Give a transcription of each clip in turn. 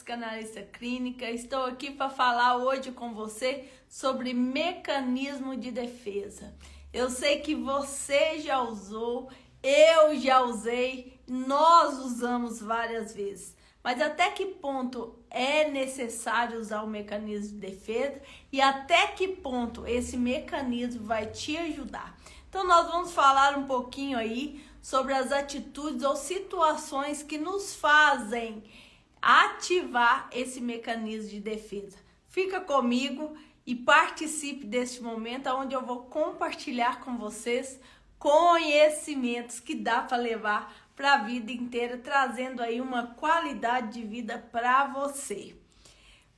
psicanalista clínica. Estou aqui para falar hoje com você sobre mecanismo de defesa. Eu sei que você já usou, eu já usei, nós usamos várias vezes. Mas até que ponto é necessário usar o mecanismo de defesa e até que ponto esse mecanismo vai te ajudar? Então nós vamos falar um pouquinho aí sobre as atitudes ou situações que nos fazem ativar esse mecanismo de defesa. Fica comigo e participe deste momento onde eu vou compartilhar com vocês conhecimentos que dá para levar para a vida inteira, trazendo aí uma qualidade de vida para você.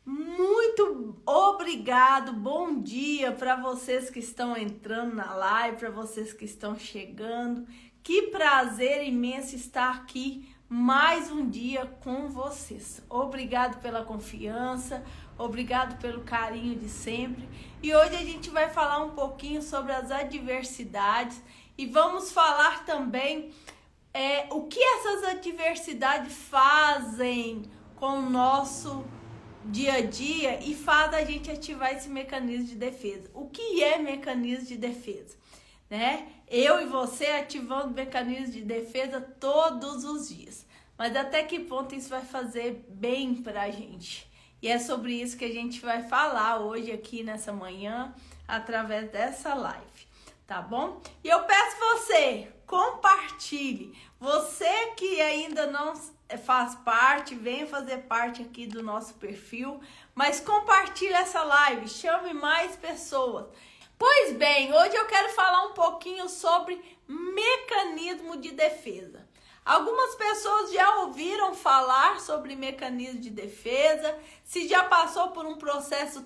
Muito obrigado, bom dia para vocês que estão entrando na live, para vocês que estão chegando. Que prazer imenso estar aqui mais um dia com vocês. Obrigado pela confiança, obrigado pelo carinho de sempre. E hoje a gente vai falar um pouquinho sobre as adversidades e vamos falar também o que essas adversidades fazem com o nosso dia a dia e faz a gente ativar esse mecanismo de defesa. O que é mecanismo de defesa? Né? Eu e você ativando mecanismos de defesa todos os dias. Mas até que ponto isso vai fazer bem pra gente? E é sobre isso que a gente vai falar hoje aqui nessa manhã, através dessa live, tá bom? E eu peço você, compartilhe. Você que ainda não faz parte, venha fazer parte aqui do nosso perfil, mas compartilhe essa live, chame mais pessoas. Pois bem, hoje eu quero falar um pouquinho sobre mecanismo de defesa. Algumas pessoas já ouviram falar sobre mecanismo de defesa, se já passou por um processo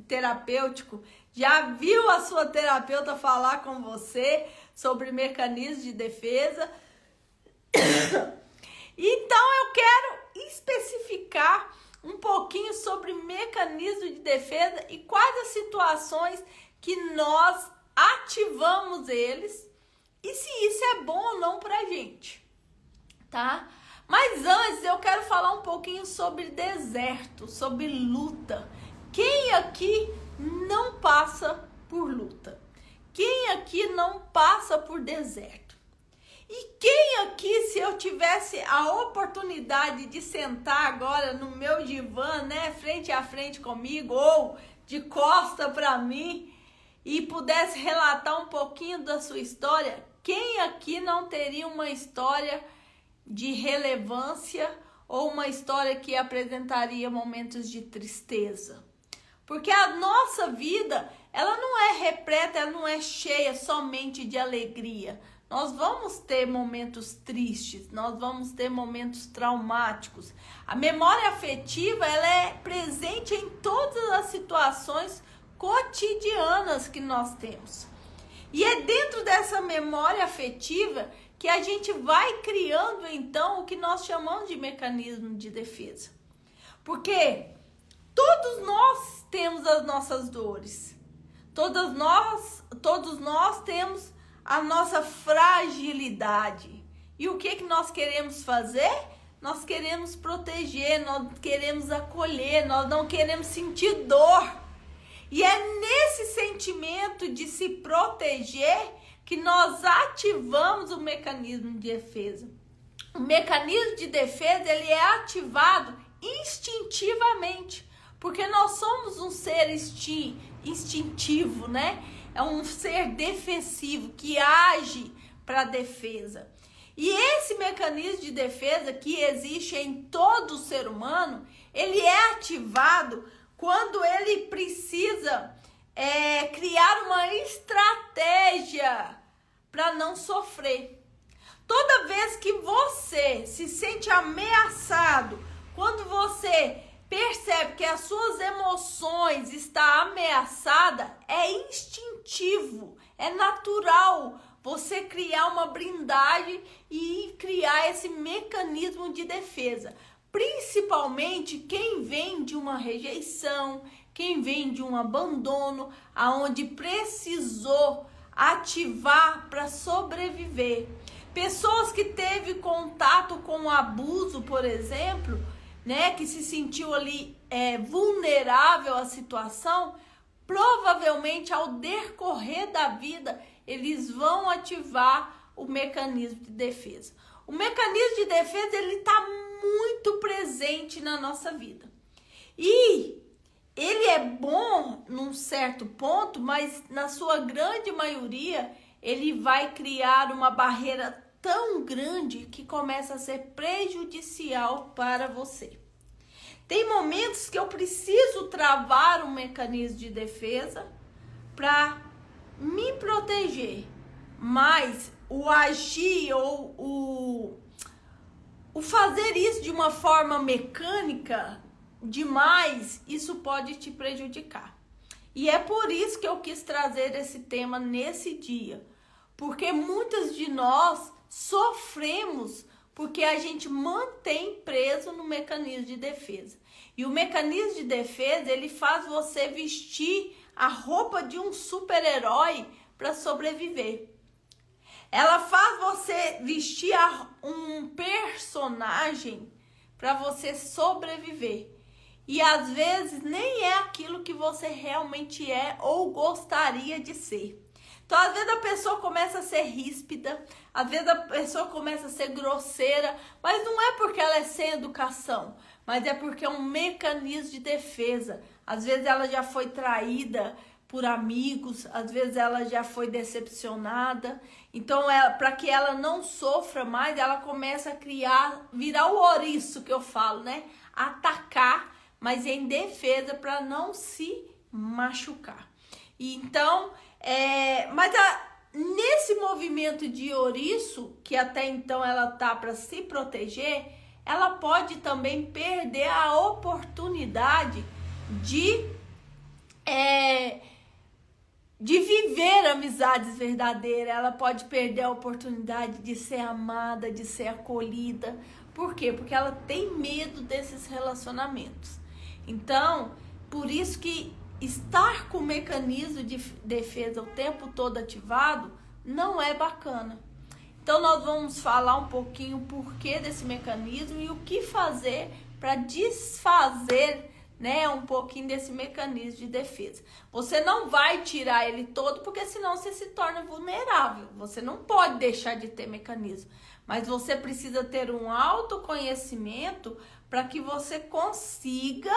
terapêutico, já viu a sua terapeuta falar com você sobre mecanismo de defesa. Então eu quero especificar um pouquinho sobre mecanismo de defesa e quais as situações que nós ativamos eles e se isso é bom ou não pra gente, tá? Mas antes eu quero falar um pouquinho sobre deserto, sobre luta. Quem aqui não passa por luta? Quem aqui não passa por deserto? E quem aqui, se eu tivesse a oportunidade de sentar agora no meu divã, né, frente a frente comigo, ou de costa para mim, e pudesse relatar um pouquinho da sua história, quem aqui não teria uma história de relevância ou uma história que apresentaria momentos de tristeza? Porque a nossa vida, ela não é repleta, ela não é cheia somente de alegria. Nós vamos ter momentos tristes, nós vamos ter momentos traumáticos. A memória afetiva, ela é presente em todas as situações cotidianas que nós temos. E é dentro dessa memória afetiva que a gente vai criando, então, o que nós chamamos de mecanismo de defesa. Porque todos nós temos as nossas dores. Todos nós temos a nossa fragilidade. E o que nós queremos fazer? Nós queremos proteger, nós queremos acolher, nós não queremos sentir dor. E é nesse sentimento de se proteger que nós ativamos o mecanismo de defesa. O mecanismo de defesa, ele é ativado instintivamente, porque nós somos um ser instintivo, né? É um ser defensivo que age para defesa. E esse mecanismo de defesa que existe em todo ser humano, ele é ativado quando ele precisa criar uma estratégia para não sofrer. Toda vez que você se sente ameaçado, quando você percebe que as suas emoções estão ameaçadas, é instintivo, é natural você criar uma blindagem e criar esse mecanismo de defesa. Principalmente quem vem de uma rejeição, quem vem de um abandono, aonde precisou ativar para sobreviver. Pessoas que teve contato com o abuso, por exemplo, né, que se sentiu ali vulnerável à situação, provavelmente ao decorrer da vida eles vão ativar o mecanismo de defesa. O mecanismo de defesa, ele está muito presente na nossa vida. E ele é bom num certo ponto, mas na sua grande maioria ele vai criar uma barreira tão grande que começa a ser prejudicial para você. Tem momentos que eu preciso travar um mecanismo de defesa para me proteger, mas o agir ou o fazer isso de uma forma mecânica demais, isso pode te prejudicar. E é por isso que eu quis trazer esse tema nesse dia, porque muitas de nós sofremos porque a gente mantém preso no mecanismo de defesa. E o mecanismo de defesa, ele faz você vestir a roupa de um super-herói para sobreviver. Ela faz você vestir um personagem para você sobreviver. E às vezes nem é aquilo que você realmente é ou gostaria de ser. Então, às vezes a pessoa começa a ser ríspida, às vezes a pessoa começa a ser grosseira, mas não é porque ela é sem educação, mas é porque é um mecanismo de defesa. Às vezes ela já foi traída por amigos, às vezes ela já foi decepcionada. Então, para que ela não sofra mais, ela começa a virar o ouriço que eu falo, né? Atacar, mas em defesa para não se machucar. Então, nesse movimento de ouriço, que até então ela tá para se proteger, ela pode também perder a oportunidade de viver amizades verdadeiras. Ela pode perder a oportunidade de ser amada, de ser acolhida. Por quê? Porque ela tem medo desses relacionamentos. Então, por isso que estar com o mecanismo de defesa o tempo todo ativado não é bacana. Então, nós vamos falar um pouquinho o porquê desse mecanismo e o que fazer para desfazer, né, um pouquinho desse mecanismo de defesa. Você não vai tirar ele todo, porque senão você se torna vulnerável. Você não pode deixar de ter mecanismo, mas você precisa ter um autoconhecimento para que você consiga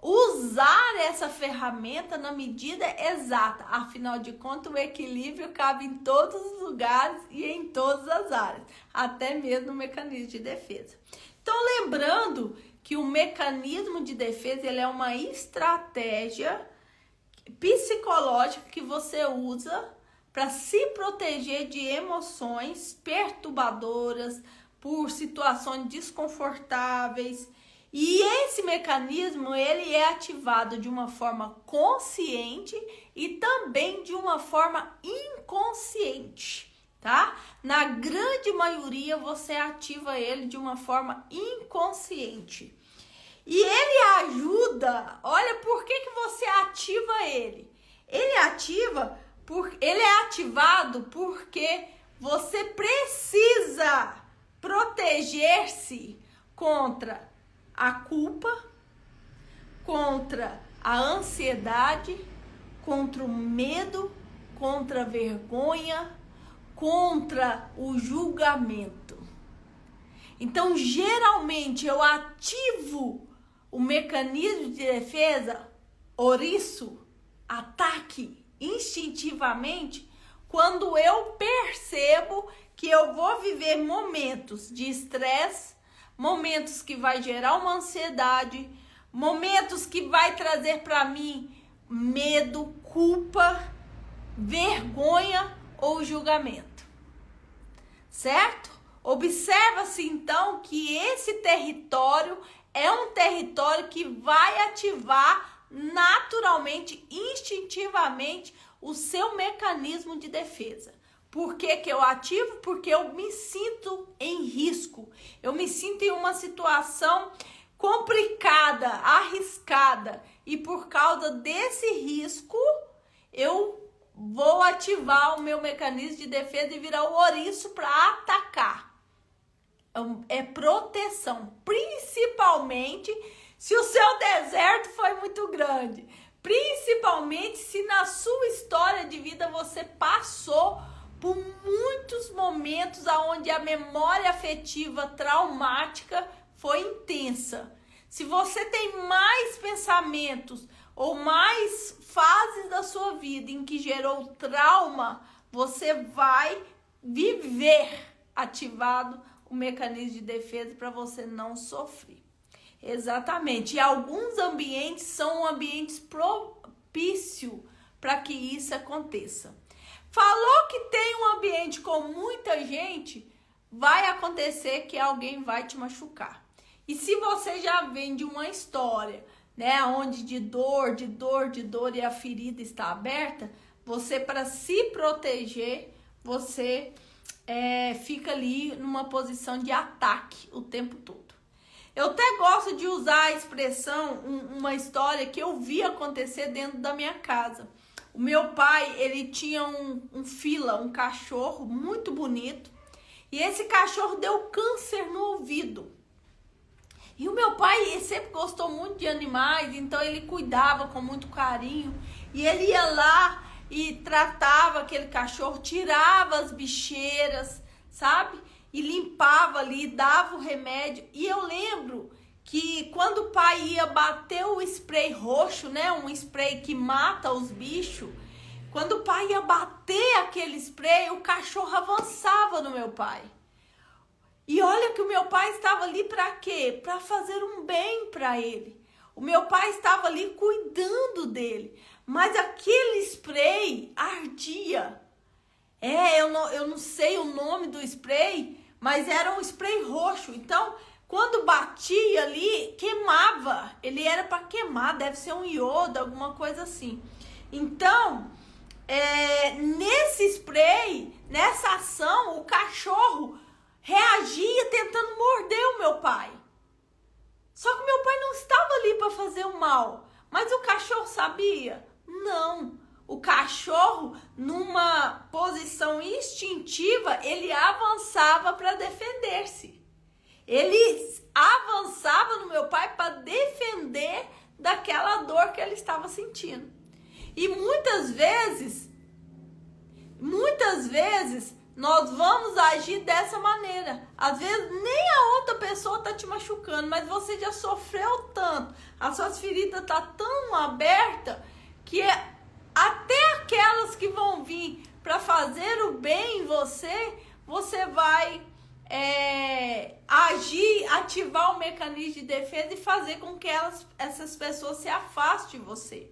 usar essa ferramenta na medida exata. Afinal de contas, o equilíbrio cabe em todos os lugares e em todas as áreas, até mesmo no mecanismo de defesa. Então, lembrando que o mecanismo de defesa, ele é uma estratégia psicológica que você usa para se proteger de emoções perturbadoras, por situações desconfortáveis. E esse mecanismo, ele é ativado de uma forma consciente e também de uma forma inconsciente, tá? Na grande maioria, você ativa ele de uma forma inconsciente. E ele ajuda, olha, por que você ativa ele? Ele é ativado porque você precisa proteger-se contra a culpa, contra a ansiedade, contra o medo, contra a vergonha, contra o julgamento. Então, geralmente, eu ativo o mecanismo de defesa, ouriço, ataque, instintivamente, quando eu percebo que eu vou viver momentos de estresse, momentos que vai gerar uma ansiedade, momentos que vai trazer para mim medo, culpa, vergonha ou julgamento. Certo? Observa-se então que esse território é um território que vai ativar naturalmente, instintivamente, o seu mecanismo de defesa. Por que que eu ativo? Porque eu me sinto em risco. Eu me sinto em uma situação complicada, arriscada. E por causa desse risco, eu vou ativar o meu mecanismo de defesa e virar o ouriço para atacar. é proteção, principalmente se o seu deserto foi muito grande, principalmente se na sua história de vida você passou por muitos momentos onde a memória afetiva traumática foi intensa. Se você tem mais pensamentos ou mais fases da sua vida em que gerou trauma, você vai viver ativado o mecanismo de defesa para você não sofrer. Exatamente. E alguns ambientes são ambientes propícios para que isso aconteça. Falou que tem um ambiente com muita gente, vai acontecer que alguém vai te machucar. E se você já vem de uma história, né, onde de dor e a ferida está aberta, você, para se proteger, você fica ali numa posição de ataque o tempo todo. Eu até gosto de usar a expressão, uma história que eu vi acontecer dentro da minha casa. O meu pai, ele tinha um fila, um cachorro muito bonito, e esse cachorro deu câncer no ouvido. E o meu pai sempre gostou muito de animais, então ele cuidava com muito carinho, e ele ia lá e tratava aquele cachorro, tirava as bicheiras, sabe? E limpava ali, dava o remédio. E eu lembro que quando o pai ia bater o spray roxo, né, um spray que mata os bichos, quando o pai ia bater aquele spray, o cachorro avançava no meu pai. E olha que o meu pai estava ali para quê? Para fazer um bem para ele. O meu pai estava ali cuidando dele, mas aquele spray ardia. Eu não sei o nome do spray, mas era um spray roxo. Então, quando batia ali, queimava. Ele era para queimar, deve ser um iodo, alguma coisa assim. Então, nesse spray, nessa ação, o cachorro reagia tentando morder o meu pai. Só que o meu pai não estava ali para fazer o mal. Mas o cachorro sabia? Não. O cachorro, numa posição instintiva, ele avançava para defender-se. Ele avançava no meu pai para defender daquela dor que ele estava sentindo. E muitas vezes, nós vamos agir dessa maneira. Às vezes nem a outra pessoa está te machucando, mas você já sofreu tanto, as suas feridas estão tão abertas que até aquelas que vão vir para fazer o bem em você, você vai agir, ativar o mecanismo de defesa e fazer com que essas pessoas se afastem de você.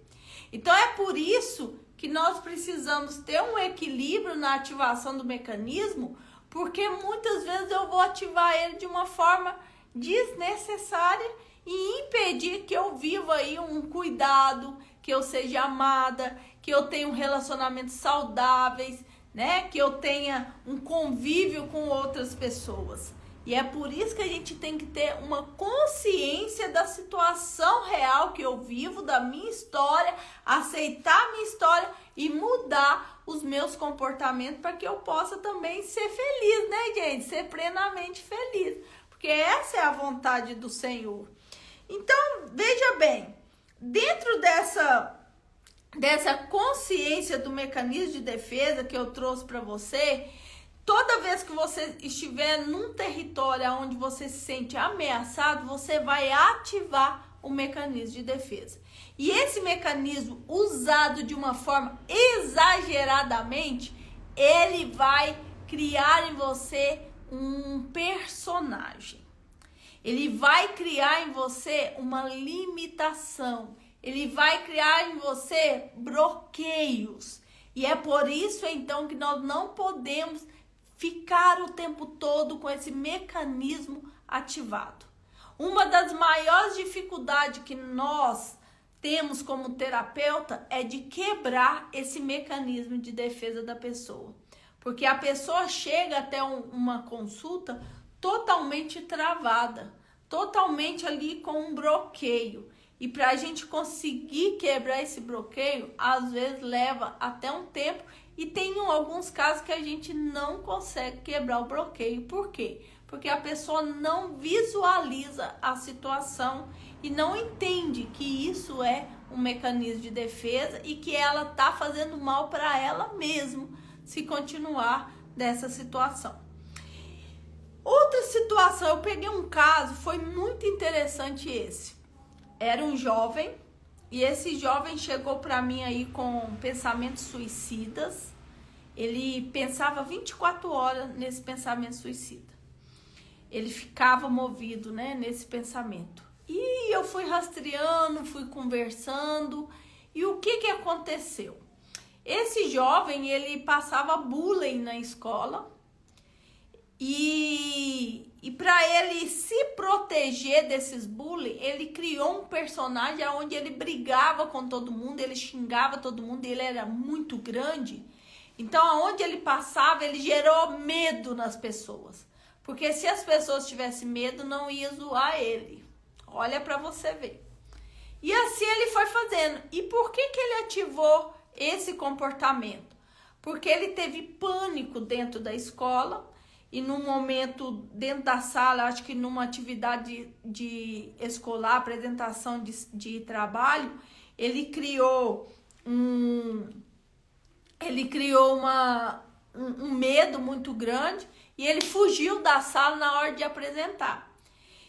Então é por isso que nós precisamos ter um equilíbrio na ativação do mecanismo, porque muitas vezes eu vou ativar ele de uma forma desnecessária e impedir que eu viva aí um cuidado, que eu seja amada, que eu tenha um relacionamentos saudáveis, né? Que eu tenha um convívio com outras pessoas. E é por isso que a gente tem que ter uma consciência da situação real que eu vivo, da minha história, aceitar a minha história e mudar os meus comportamentos para que eu possa também ser feliz, né, gente? Ser plenamente feliz. Porque essa é a vontade do Senhor. Então, veja bem, dentro dessa consciência do mecanismo de defesa que eu trouxe para você, toda vez que você estiver num território onde você se sente ameaçado, você vai ativar o mecanismo de defesa. E esse mecanismo, usado de uma forma exageradamente, ele vai criar em você um personagem. Ele vai criar em você uma limitação. Ele vai criar em você bloqueios. E é por isso, então, que nós não podemos ficar o tempo todo com esse mecanismo ativado. Uma das maiores dificuldades que nós temos como terapeuta é de quebrar esse mecanismo de defesa da pessoa. Porque a pessoa chega até uma consulta totalmente travada, totalmente ali com um bloqueio. E para a gente conseguir quebrar esse bloqueio, às vezes leva até um tempo. E tem alguns casos que a gente não consegue quebrar o bloqueio. Por quê? Porque a pessoa não visualiza a situação e não entende que isso é um mecanismo de defesa e que ela tá fazendo mal para ela mesma se continuar dessa situação. Outra situação, eu peguei um caso, foi muito interessante esse. Era um jovem e esse jovem chegou para mim aí com pensamentos suicidas. Ele pensava 24 horas nesse pensamento suicida. Ele ficava movido, né, nesse pensamento. E eu fui rastreando, fui conversando. E o que aconteceu? Esse jovem, ele passava bullying na escola. E para ele se proteger desses bullying, ele criou um personagem onde ele brigava com todo mundo, ele xingava todo mundo, ele era muito grande. Então, aonde ele passava, ele gerou medo nas pessoas. Porque se as pessoas tivessem medo, não ia zoar ele. Olha para você ver. E assim ele foi fazendo. E por que ele ativou esse comportamento? Porque ele teve pânico dentro da escola. E num momento dentro da sala, acho que numa atividade de escolar, apresentação de trabalho, ele criou um medo muito grande e ele fugiu da sala na hora de apresentar.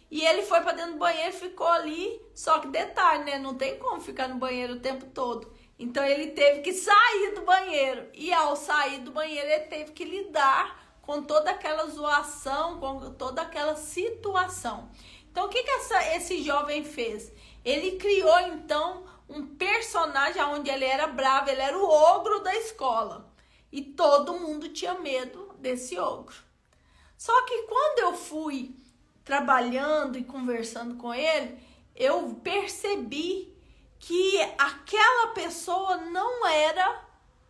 E ele foi para dentro do banheiro e ficou ali, só que detalhe, né? Não tem como ficar no banheiro o tempo todo. Então ele teve que sair do banheiro e ao sair do banheiro ele teve que lidar com toda aquela zoação, com toda aquela situação. Então, o que esse jovem fez? Ele criou, então, um personagem onde ele era bravo, ele era o ogro da escola. E todo mundo tinha medo desse ogro. Só que quando eu fui trabalhando e conversando com ele, eu percebi que aquela pessoa não era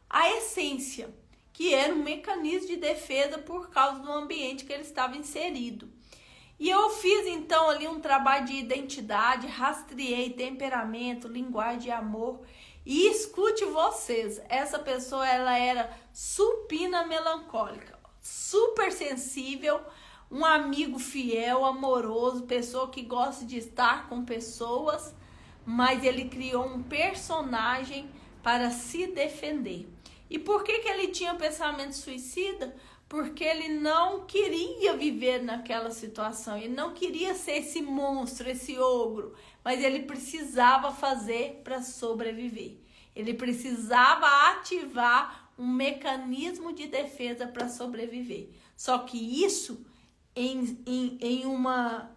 a essência, que era um mecanismo de defesa por causa do ambiente que ele estava inserido. E eu fiz então ali um trabalho de identidade, rastreei temperamento, linguagem de amor. E escute vocês, essa pessoa ela era supina melancólica, super sensível, um amigo fiel, amoroso, pessoa que gosta de estar com pessoas, mas ele criou um personagem para se defender. E por que ele tinha pensamento suicida? Porque ele não queria viver naquela situação, ele não queria ser esse monstro, esse ogro, mas ele precisava fazer para sobreviver. Ele precisava ativar um mecanismo de defesa para sobreviver. Só que isso, em uma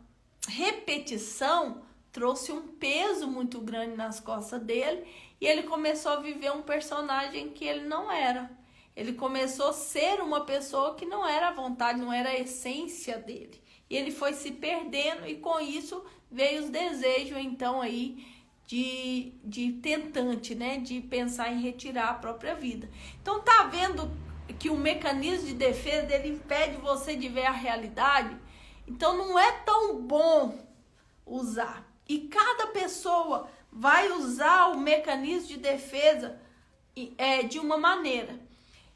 repetição, trouxe um peso muito grande nas costas dele e ele começou a viver um personagem que ele não era. Ele começou a ser uma pessoa que não era a vontade, não era a essência dele. E ele foi se perdendo e com isso veio os desejos, então, aí de tentante, né? De pensar em retirar a própria vida. Então, tá vendo que o mecanismo de defesa dele impede você de ver a realidade? Então, não é tão bom usar. E cada pessoa vai usar o mecanismo de defesa de uma maneira.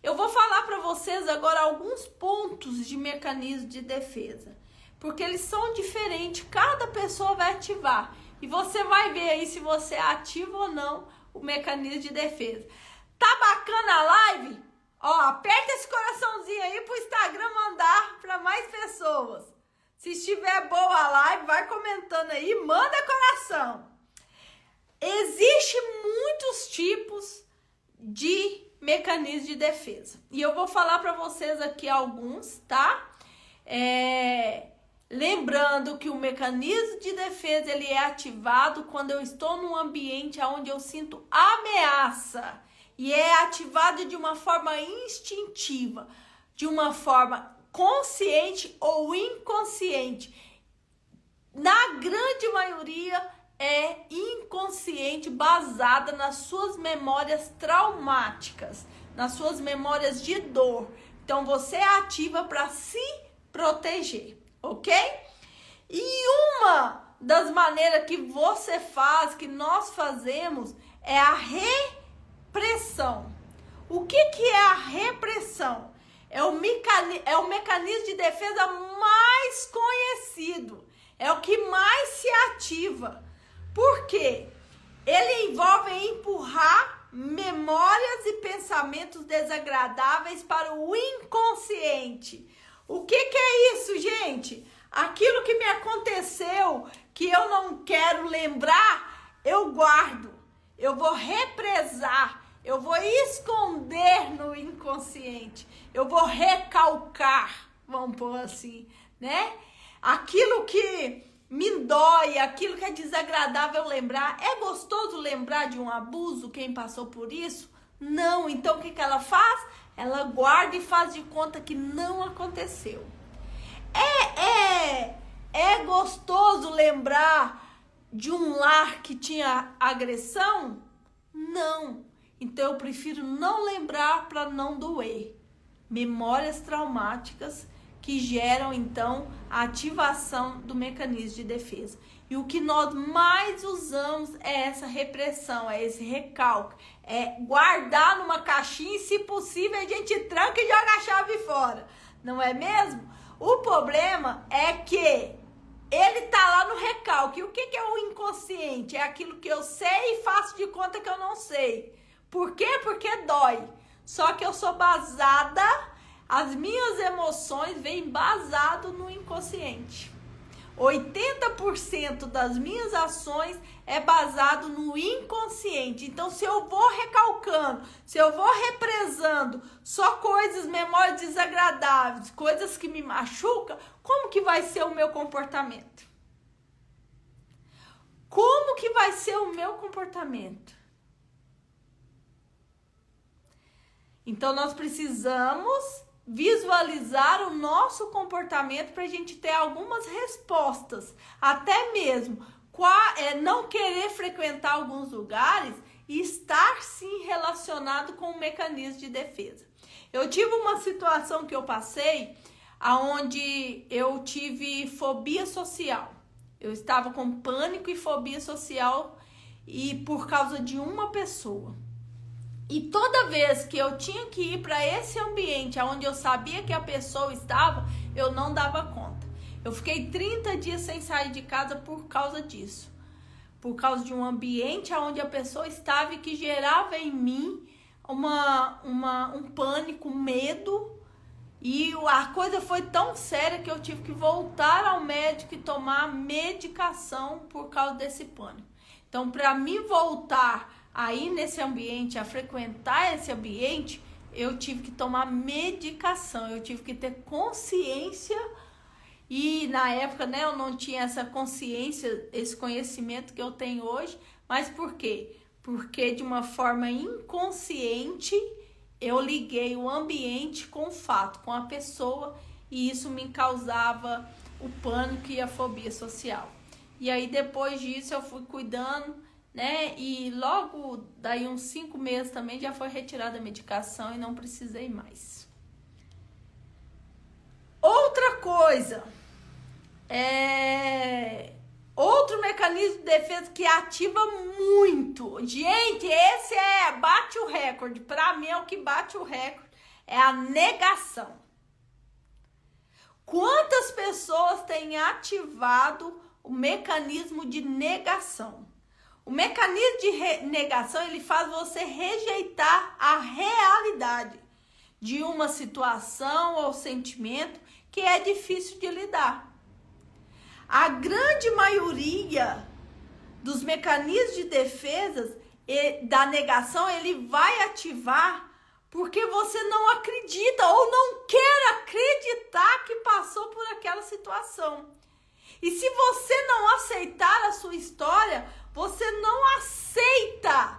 Eu vou falar para vocês agora alguns pontos de mecanismo de defesa, porque eles são diferentes, cada pessoa vai ativar. E você vai ver aí se você ativa ou não o mecanismo de defesa. Tá bacana a live? Ó, aperta esse coraçãozinho aí pro Instagram mandar para mais pessoas. Se estiver boa a live, vai comentando aí, manda coração. Existem muitos tipos de mecanismo de defesa. E eu vou falar para vocês aqui alguns, tá? Lembrando que o mecanismo de defesa ele é ativado quando eu estou num ambiente onde eu sinto ameaça. E é ativado de uma forma instintiva, de uma forma consciente ou inconsciente. Na grande maioria é inconsciente, baseada nas suas memórias traumáticas, nas suas memórias de dor. Então você ativa para se proteger, ok? E uma das maneiras que você faz, que nós fazemos, é a repressão. O que é a repressão? é o mecanismo de defesa mais conhecido, é o que mais se ativa. Por quê? Ele envolve empurrar memórias e pensamentos desagradáveis para o inconsciente. O que é isso, gente? Aquilo que me aconteceu, que eu não quero lembrar, eu guardo. Eu vou represar, eu vou esconder no inconsciente. Eu vou recalcar, vamos pôr assim, né? Aquilo que me dói, aquilo que é desagradável lembrar. É gostoso lembrar de um abuso, quem passou por isso? Não. Então o que ela faz? Ela guarda e faz de conta que não aconteceu. É gostoso lembrar de um lar que tinha agressão? Não. Então eu prefiro não lembrar para não doer. Memórias traumáticas que geram, então, a ativação do mecanismo de defesa. E o que nós mais usamos é essa repressão, é esse recalque, é guardar numa caixinha e, se possível, a gente tranca e joga a chave fora. Não é mesmo? O problema é que ele tá lá no recalque. O que é o inconsciente? É aquilo que eu sei e faço de conta que eu não sei. Por quê? Porque dói. Só que eu sou basada, as minhas emoções vêm basado no inconsciente. 80% das minhas ações é basado no inconsciente. Então, se eu vou recalcando, se eu vou represando só coisas, memórias desagradáveis, coisas que me machucam, como que vai ser o meu comportamento? Como que vai ser o meu comportamento? Então, nós precisamos visualizar o nosso comportamento para a gente ter algumas respostas. Até mesmo não querer frequentar alguns lugares e estar sim relacionado com o mecanismo de defesa. Eu tive uma situação que eu passei onde eu tive fobia social. Eu estava com pânico e fobia social e por causa de uma pessoa. E toda vez que eu tinha que ir para esse ambiente onde eu sabia que a pessoa estava, eu não dava conta. Eu fiquei 30 dias sem sair de casa por causa disso. Por causa de um ambiente onde a pessoa estava e que gerava em mim um pânico, um medo. E a coisa foi tão séria que eu tive que voltar ao médico e tomar medicação por causa desse pânico. Então, para mim voltar aí nesse ambiente, a frequentar esse ambiente, eu tive que tomar medicação, eu tive que ter consciência. E na época, né, eu não tinha essa consciência, esse conhecimento que eu tenho hoje. Mas por quê? Porque de uma forma inconsciente, eu liguei o ambiente com o fato, com a pessoa, e isso me causava o pânico e a fobia social. E aí depois disso eu fui cuidando, né? E logo daí uns 5 meses também já foi retirada a medicação e não precisei mais. Outra coisa, outro mecanismo de defesa que ativa muito. Gente, esse bate o recorde. Para mim é o que bate o recorde, é a negação. Quantas pessoas têm ativado o mecanismo de negação? O mecanismo de negação, ele faz você rejeitar a realidade de uma situação ou sentimento que é difícil de lidar. A grande maioria dos mecanismos de defesa da negação, ele vai ativar porque você não acredita ou não quer acreditar que passou por aquela situação. E se você não aceitar a sua história, você não aceita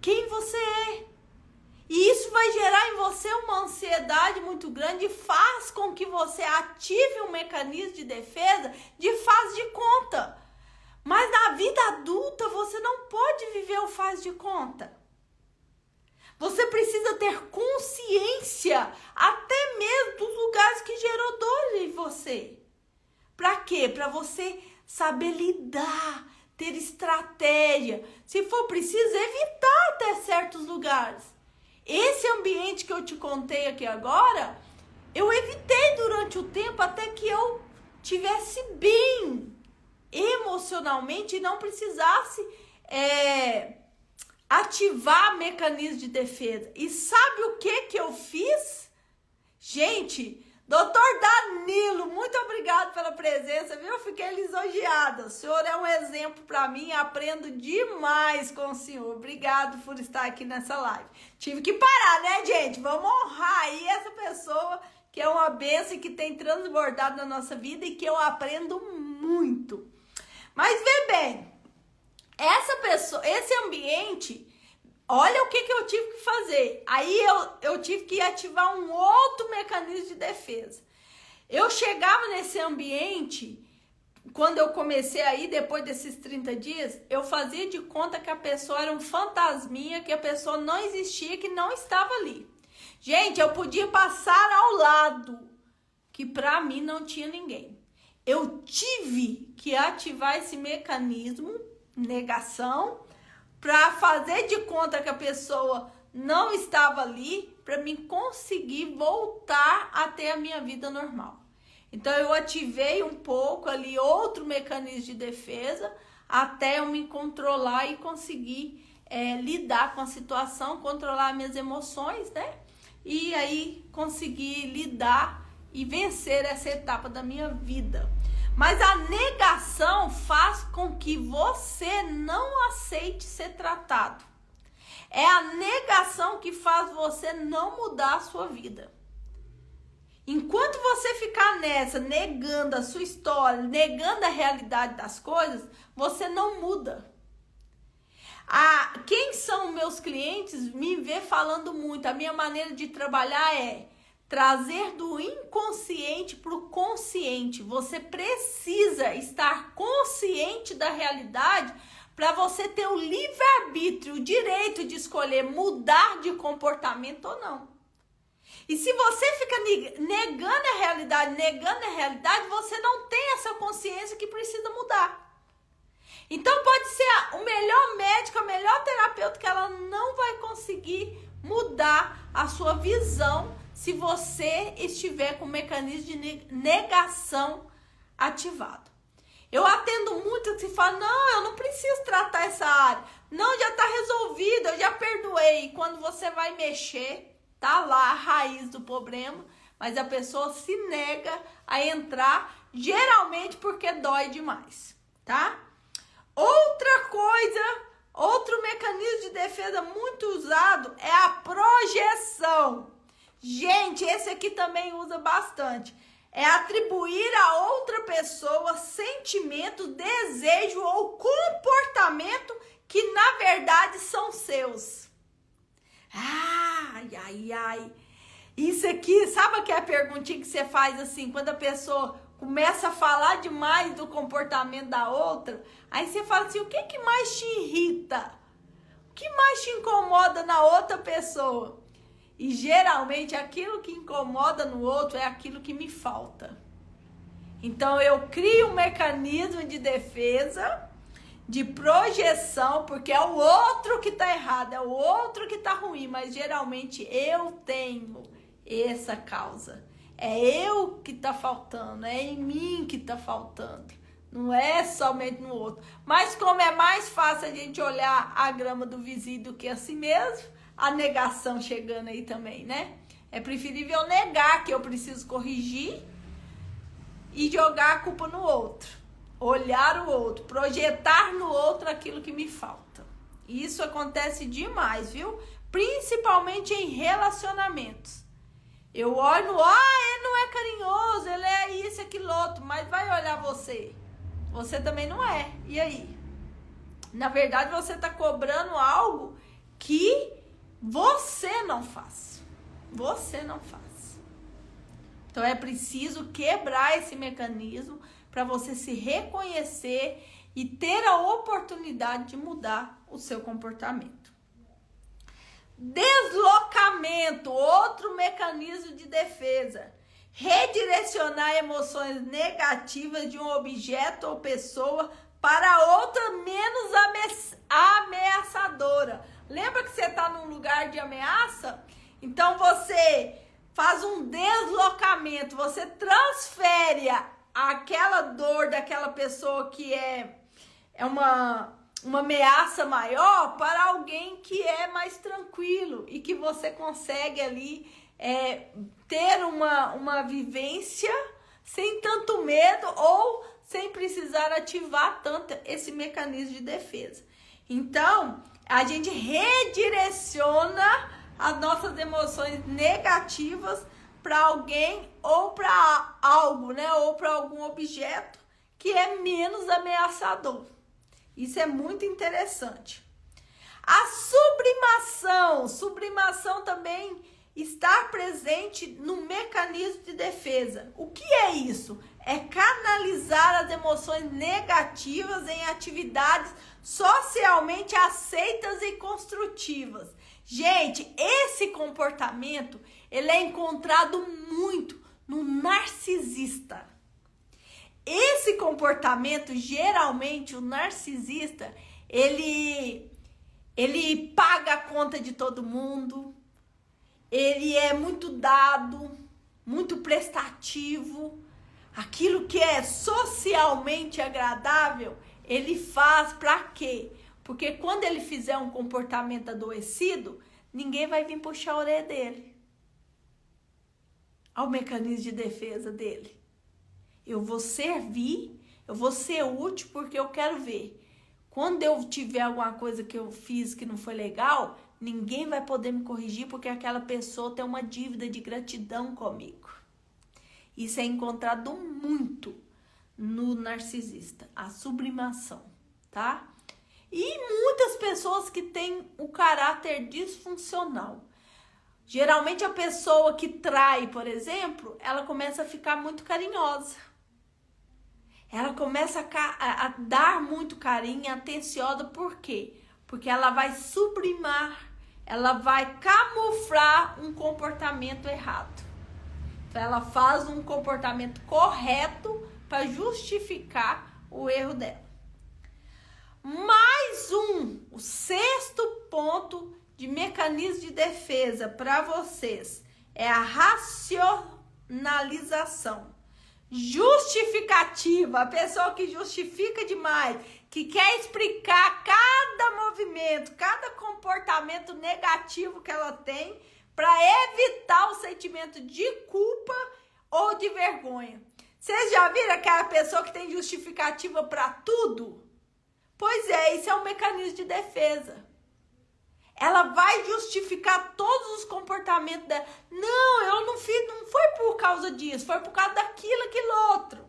quem você é. E isso vai gerar em você uma ansiedade muito grande e faz com que você ative um mecanismo de defesa de faz de conta. Mas na vida adulta você não pode viver o faz de conta. Você precisa ter consciência até mesmo dos lugares que gerou dor em você. Para quê? Para você saber lidar, ter estratégia. Se for preciso, evitar até certos lugares. Esse ambiente que eu te contei aqui agora, eu evitei durante o tempo até que eu tivesse bem emocionalmente e não precisasse ativar mecanismo de defesa. E sabe o que eu fiz? Gente, Doutor Danilo, muito obrigado pela presença, viu? Eu fiquei lisonjeada. O senhor é um exemplo para mim, aprendo demais com o senhor. Obrigado por estar aqui nessa live. Tive que parar, né, gente? Vamos honrar aí essa pessoa que é uma bênção e que tem transbordado na nossa vida e que eu aprendo muito. Mas vê bem, essa pessoa, esse ambiente, olha o que eu tive que fazer. Aí eu tive que ativar um outro mecanismo de defesa. Eu chegava nesse ambiente, quando eu comecei aí, depois desses 30 dias, eu fazia de conta que a pessoa era um fantasminha, que a pessoa não existia, que não estava ali. Gente, eu podia passar ao lado, que pra mim não tinha ninguém. Eu tive que ativar esse mecanismo, negação, para fazer de conta que a pessoa não estava ali, para mim conseguir voltar a ter a minha vida normal. Então eu ativei um pouco ali outro mecanismo de defesa até eu me controlar e conseguir lidar com a situação, controlar minhas emoções, né? E aí conseguir lidar e vencer essa etapa da minha vida. Mas a negação faz com que você não aceite ser tratado. É a negação que faz você não mudar a sua vida. Enquanto você ficar nessa, negando a sua história, negando a realidade das coisas, você não muda. Quem são meus clientes me vê falando muito. A minha maneira de trabalhar é trazer do inconsciente para o consciente. Você precisa estar consciente da realidade para você ter o livre-arbítrio, o direito de escolher mudar de comportamento ou não. E se você fica negando a realidade, você não tem essa consciência que precisa mudar. Então pode ser o melhor médico, a melhor terapeuta, que ela não vai conseguir mudar a sua visão se você estiver com o mecanismo de negação ativado. Eu atendo muito que se fala, não, eu não preciso tratar essa área. Não, já está resolvido, eu já perdoei. E quando você vai mexer, tá lá a raiz do problema, mas a pessoa se nega a entrar, geralmente porque dói demais, tá? Outra coisa, outro mecanismo de defesa muito usado é a projeção. Gente, esse aqui também usa bastante. É atribuir a outra pessoa sentimento, desejo ou comportamento que na verdade são seus. Ai, ai, ai. Isso aqui, sabe aquela perguntinha que você faz assim, quando a pessoa começa a falar demais do comportamento da outra, aí você fala assim, o que mais te irrita? O que mais te incomoda na outra pessoa? E geralmente aquilo que incomoda no outro é aquilo que me falta. Então eu crio um mecanismo de defesa, de projeção, porque é o outro que tá errado, é o outro que tá ruim, mas geralmente eu tenho essa causa. É eu que tá faltando, é em mim que tá faltando. Não é somente no outro. Mas como é mais fácil a gente olhar a grama do vizinho do que a si mesmo, a negação chegando aí também, né? É preferível negar que eu preciso corrigir e jogar a culpa no outro. Olhar o outro, projetar no outro aquilo que me falta. E isso acontece demais, viu? Principalmente em relacionamentos. Eu olho, ele não é carinhoso, ele é isso, aquilo outro, mas vai olhar você. Você também não é. E aí? Na verdade, você está cobrando algo que você não faz. Você não faz. Então é preciso quebrar esse mecanismo para você se reconhecer e ter a oportunidade de mudar o seu comportamento. Deslocamento, outro mecanismo de defesa. Redirecionar emoções negativas de um objeto ou pessoa para outra menos ameaçadora. Lembra que você está num lugar de ameaça? Então você faz um deslocamento, você transfere aquela dor daquela pessoa que é uma ameaça maior para alguém que é mais tranquilo e que você consegue ali ter uma vivência sem tanto medo ou sem precisar ativar tanto esse mecanismo de defesa. Então, a gente redireciona as nossas emoções negativas para alguém ou para algo, né? Ou para algum objeto que é menos ameaçador. Isso é muito interessante. A sublimação também está presente no mecanismo de defesa. O que é isso? É canalizar as emoções negativas em atividades socialmente aceitas e construtivas. Gente, esse comportamento, ele é encontrado muito no narcisista. Esse comportamento, geralmente, o narcisista, ele paga a conta de todo mundo, ele é muito dado, muito prestativo. Aquilo que é socialmente agradável, ele faz para quê? Porque quando ele fizer um comportamento adoecido, ninguém vai vir puxar a orelha dele. Ao mecanismo de defesa dele. Eu vou servir, eu vou ser útil porque eu quero ver. Quando eu tiver alguma coisa que eu fiz que não foi legal, ninguém vai poder me corrigir porque aquela pessoa tem uma dívida de gratidão comigo. Isso é encontrado muito no narcisista, a sublimação, tá? E muitas pessoas que têm o caráter disfuncional. Geralmente a pessoa que trai, por exemplo, ela começa a ficar muito carinhosa. Ela começa a dar muito carinho, atenciosa, por quê? Porque ela vai sublimar, ela vai camuflar um comportamento errado. Então ela faz um comportamento correto para justificar o erro dela. Mais o sexto ponto de mecanismo de defesa para vocês é a racionalização. Justificativa, a pessoa que justifica demais, que quer explicar cada movimento, cada comportamento negativo que ela tem para evitar o sentimento de culpa ou de vergonha. Vocês já viram aquela pessoa que tem justificativa para tudo? Pois é, isso é um mecanismo de defesa. Ela vai justificar todos os comportamentos dela. Não, eu não fiz, não foi por causa disso, foi por causa daquilo, aquilo outro.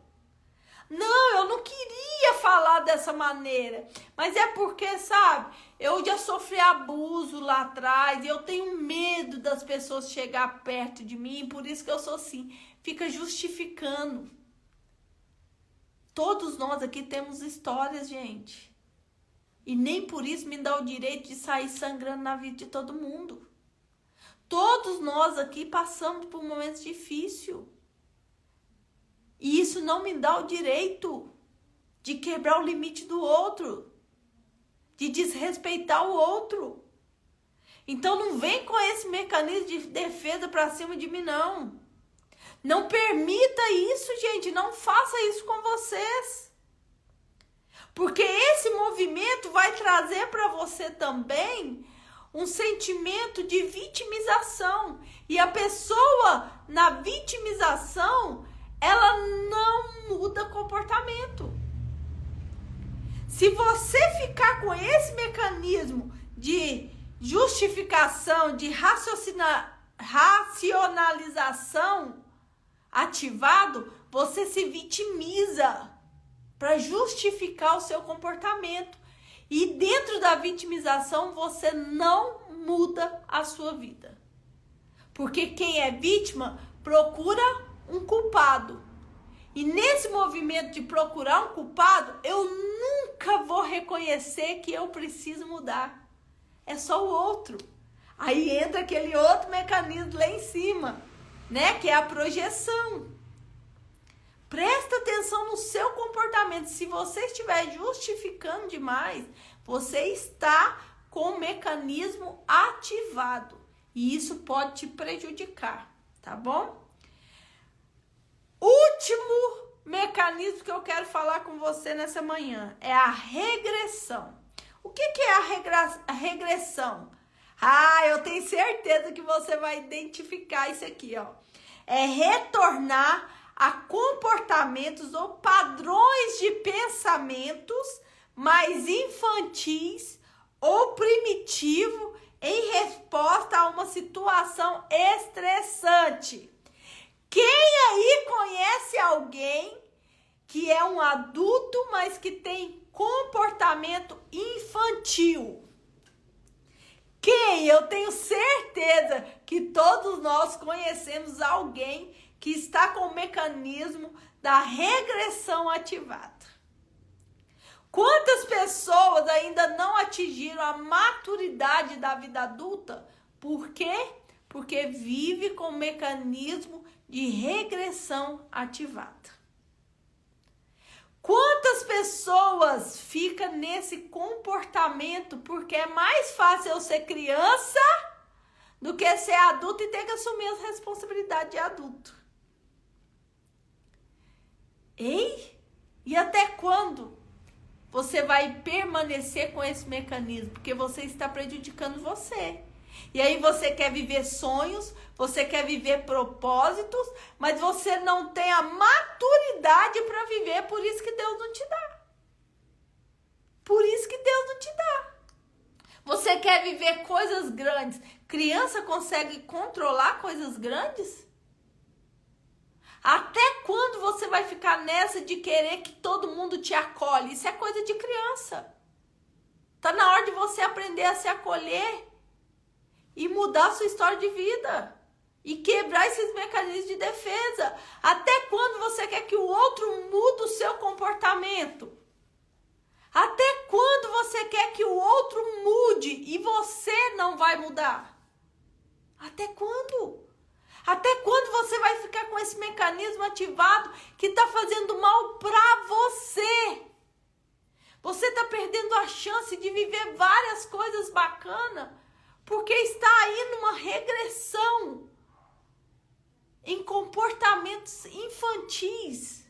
Não, eu não queria falar dessa maneira, mas é porque, sabe, eu já sofri abuso lá atrás e eu tenho medo das pessoas chegar perto de mim, por isso que eu sou assim. Fica justificando. Todos nós aqui temos histórias, gente. E nem por isso me dá o direito de sair sangrando na vida de todo mundo. Todos nós aqui passamos por momentos difíceis. E isso não me dá o direito de quebrar o limite do outro. De desrespeitar o outro. Então não vem com esse mecanismo de defesa pra cima de mim, não. Não permita isso, gente. Não faça isso com vocês. Porque esse movimento vai trazer para você também um sentimento de vitimização. E a pessoa na vitimização, ela não muda comportamento. Se você ficar com esse mecanismo de justificação, de racionalização ativado, você se vitimiza para justificar o seu comportamento. E dentro da vitimização, você não muda a sua vida. Porque quem é vítima procura um culpado. E nesse movimento de procurar um culpado, eu nunca vou reconhecer que eu preciso mudar. É só o outro. Aí entra aquele outro mecanismo lá em cima, né? Que é a projeção. Presta atenção no seu comportamento. Se você estiver justificando demais, você está com o mecanismo ativado. E isso pode te prejudicar, tá bom? Último mecanismo que eu quero falar com você nessa manhã é a regressão. O que é a regressão? Eu tenho certeza que você vai identificar isso aqui, ó. É retornar a comportamentos ou padrões de pensamentos mais infantis ou primitivo em resposta a uma situação estressante. Quem aí conhece alguém que é um adulto, mas que tem comportamento infantil? Quem? Eu tenho certeza que todos nós conhecemos alguém que está com o mecanismo da regressão ativada. Quantas pessoas ainda não atingiram a maturidade da vida adulta? Por quê? Porque vive com o mecanismo de regressão ativada. Quantas pessoas ficam nesse comportamento porque é mais fácil eu ser criança do que ser adulto e ter que assumir as responsabilidades de adulto? Ei? E até quando você vai permanecer com esse mecanismo? Porque você está prejudicando você. E aí você quer viver sonhos, você quer viver propósitos, mas você não tem a maturidade para viver, por isso que Deus não te dá. Por isso que Deus não te dá. Você quer viver coisas grandes. Criança consegue controlar coisas grandes? Até quando você vai ficar nessa de querer que todo mundo te acolhe? Isso é coisa de criança. Tá na hora de você aprender a se acolher e mudar a sua história de vida. E quebrar esses mecanismos de defesa. Até quando você quer que o outro mude o seu comportamento? Até quando você quer que o outro mude e você não vai mudar? Até quando? Até quando você vai ficar com esse mecanismo ativado que está fazendo mal para você? Você está perdendo a chance de viver várias coisas bacanas porque está aí numa regressão em comportamentos infantis.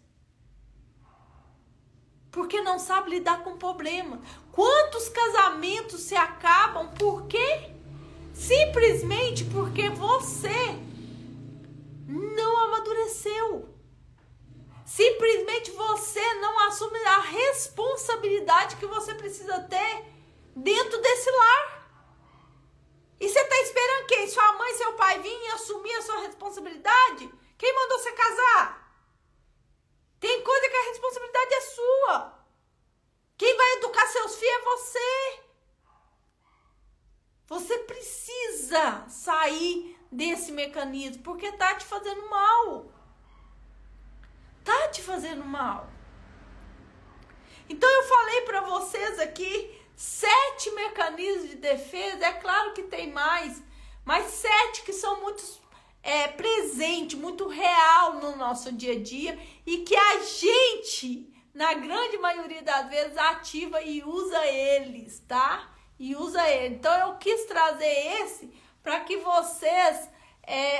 Porque não sabe lidar com problema. Quantos casamentos se acabam por quê? Simplesmente porque você não amadureceu. Simplesmente você não assume a responsabilidade que você precisa ter dentro desse lar. E você está esperando quem? Sua mãe e seu pai virem e assumir a sua responsabilidade? Quem mandou você casar? Tem coisa que a responsabilidade é sua. Quem vai educar seus filhos é você. Você precisa sair desse mecanismo, porque tá te fazendo mal. Tá te fazendo mal. Então eu falei para vocês aqui 7 mecanismos de defesa. É claro que tem mais, mas 7 que são muito presente, muito real no nosso dia a dia e que a gente, na grande maioria das vezes, ativa e usa eles, tá? E usa eles. Então eu quis trazer esse para que vocês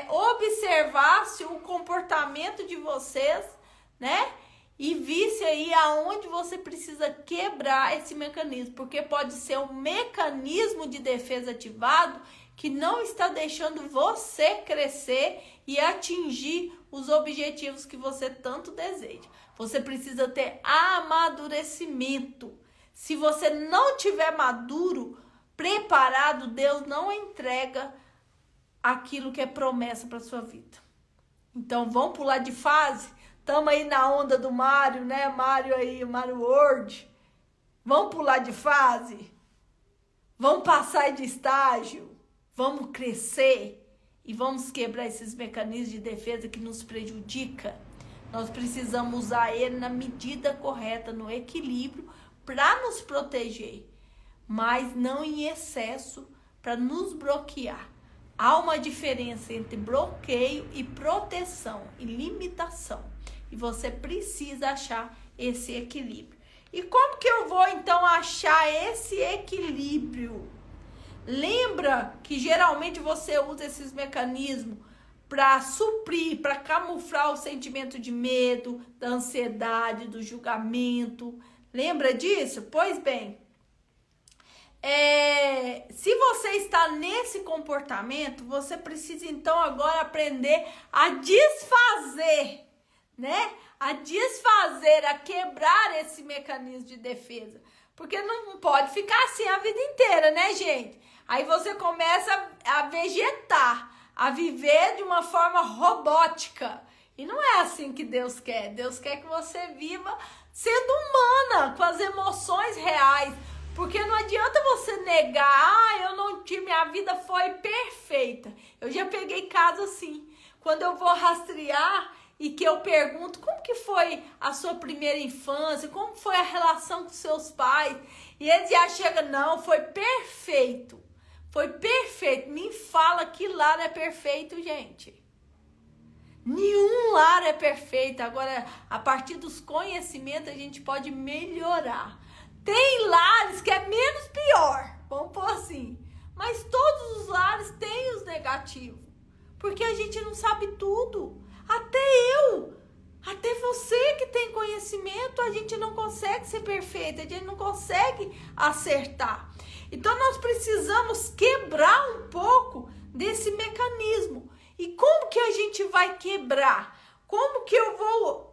observassem o comportamento de vocês, né? E visse aí aonde você precisa quebrar esse mecanismo, porque pode ser um mecanismo de defesa ativado que não está deixando você crescer e atingir os objetivos que você tanto deseja. Você precisa ter amadurecimento. Se você não tiver maduro, preparado, Deus não entrega aquilo que é promessa para sua vida. Então, vamos pular de fase? Estamos aí na onda do Mário, né? Mário World. Vamos pular de fase? Vamos passar de estágio? Vamos crescer? E vamos quebrar esses mecanismos de defesa que nos prejudicam? Nós precisamos usar ele na medida correta, no equilíbrio, para nos proteger. Mas não em excesso, para nos bloquear. Há uma diferença entre bloqueio e proteção e limitação. E você precisa achar esse equilíbrio. E como que eu vou, então, achar esse equilíbrio? Lembra que geralmente você usa esses mecanismos para suprir, para camuflar o sentimento de medo, da ansiedade, do julgamento. Lembra disso? Pois bem, se você está nesse comportamento, você precisa então agora aprender a desfazer, né? A desfazer, a quebrar esse mecanismo de defesa. Porque não pode ficar assim a vida inteira, né, gente? Aí você começa a vegetar, a viver de uma forma robótica. E não é assim que Deus quer. Deus quer que você viva sendo humana, com as emoções reais. Porque não adianta você negar, eu não tive, minha vida foi perfeita. Eu já peguei casos assim. Quando eu vou rastrear e que eu pergunto como que foi a sua primeira infância, como foi a relação com seus pais, e eles já chegam, não, foi perfeito. Foi perfeito. Me fala que lar é perfeito, gente. Nenhum lar é perfeito. Agora, a partir dos conhecimentos, a gente pode melhorar. Tem lares que é menos pior, vamos pôr assim. Mas todos os lares têm os negativos. Porque a gente não sabe tudo. Até você que tem conhecimento, a gente não consegue ser perfeito, a gente não consegue acertar. Então nós precisamos quebrar um pouco desse mecanismo. E como que a gente vai quebrar? Como que eu vou